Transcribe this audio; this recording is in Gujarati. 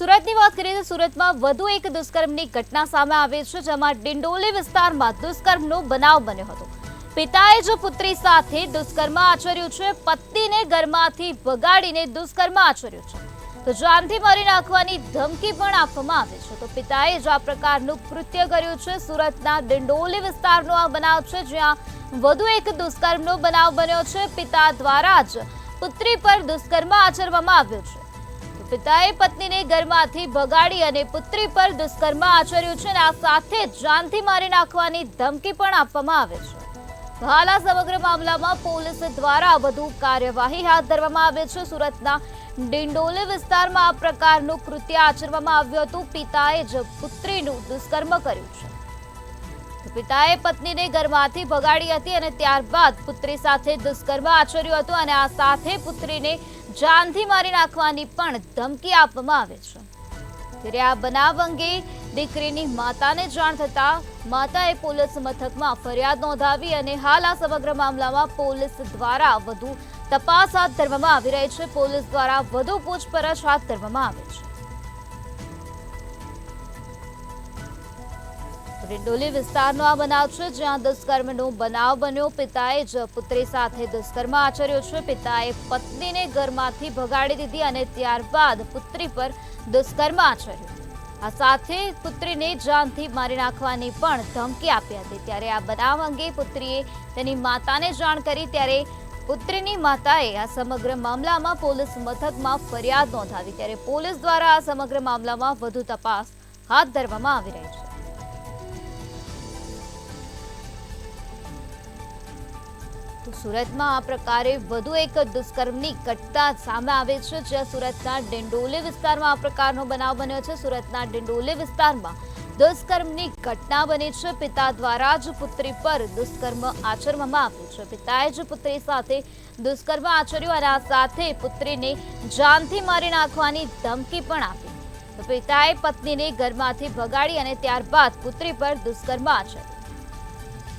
સુરતની વાત કરીએ તો સુરતમાં વધુ એક દુષ્કર્મની ઘટના સામે આવી છે, જેમાં ડિંડોલી વિસ્તારમાં દુષ્કર્મનો બનાવ બન્યો હતો। પિતાએ જો પુત્રી સાથે દુષ્કર્મ આચર્યું છે, પત્નીને ઘરમાંથી ભગાડીને દુષ્કર્મ આચર્યું છે, તો જાનથી મારી નાખવાની ધમકી પણ આપવામાં આવી છે। તો પિતાએ જ આ પ્રકારનું કૃત્ય કર્યું છે। સુરતના ડિંડોલી વિસ્તારનો આ બનાવ છે, જ્યાં વધુ એક દુષ્કર્મનો બનાવ બન્યો છે। પિતા દ્વારા જ પુત્રી પર દુષ્કર્મ આચરવામાં આવ્યું છે। પિતાએ પત્નીને ઘરમાંથી ભગાડી અને પુત્રી પર દુષ્કર્મ આચર્યું છે, અને આ સાથે જાનથી મારી નાખવાની ધમકી પણ આપવામાં આવે છે। હાલ આ સમગ્ર મામલામાં પોલીસ દ્વારા વધુ કાર્યવાહી હાથ ધરવામાં આવી છે। સુરતના ડિંડોલી વિસ્તારમાં આ પ્રકારનું કૃત્ય આચરવામાં આવ્યું હતું। પિતાએ જ પુત્રીનું દુષ્કર્મ કર્યું છે। પિતાએ પત્નીને ઘરમાંથી ભગાડી હતી અને ત્યારબાદ પુત્રી સાથે દુષ્કર્મ આચર્યું હતું, અને આ સાથે પુત્રીને જાનથી મારી નાખવાની પણ ધમકી આપવામાં આવે છે। ત્યારે આ બનાવ અંગે દીકરીની માતાને જાણ થતા માતાએ પોલીસ મથકમાં ફરિયાદ નોંધાવી, અને હાલ આ સમગ્ર મામલામાં પોલીસ દ્વારા વધુ તપાસ હાથ ધરવામાં આવી રહી છે। પોલીસ દ્વારા વધુ પૂછપરછ હાથ ધરવામાં આવે છે। ડિંડોલી વિસ્તારનો આ બનાવ છે, જ્યાં દુષ્કર્મનો બનાવ બન્યો। પિતાએ જ પુત્રી સાથે દુષ્કર્મ આચર્યો છે। પિતાએ પત્નીને ઘરમાંથી ભગાડી દીધી અને ત્યારબાદ પુત્રી પર દુષ્કર્મ આચર્યું। આ સાથે પુત્રીને જાનથી મારી નાખવાની પણ ધમકી આપી હતી। ત્યારે આ બનાવ અંગે પુત્રીએ તેની માતાને જાણ કરી, ત્યારે પુત્રીની માતાએ આ સમગ્ર મામલામાં પોલીસ મથકમાં ફરિયાદ નોંધાવી। ત્યારે પોલીસ દ્વારા આ સમગ્ર મામલામાં વધુ તપાસ હાથ ધરવામાં આવી રહી છે। તો સુરતમાં આ પ્રકારે વધુ એક દુષ્કર્મની ઘટના સામે આવે છે, જ્યાં સુરતના ડિંડોલી વિસ્તારમાં આ પ્રકારનો બનાવ બન્યો છે। સુરતના ડિંડોલી વિસ્તારમાં દુષ્કર્મની ઘટના બની છે। પિતા દ્વારા જ પુત્રી પર દુષ્કર્મ આચરવામાં આવ્યું છે। પિતાએ જ પુત્રી સાથે દુષ્કર્મ આચર્યું, અને આ સાથે પુત્રીને જાનથી મારી નાખવાની ધમકી પણ આપી। તો પિતાએ પત્નીને ઘરમાંથી ભગાડી અને ત્યારબાદ પુત્રી પર દુષ્કર્મ આચર્યું।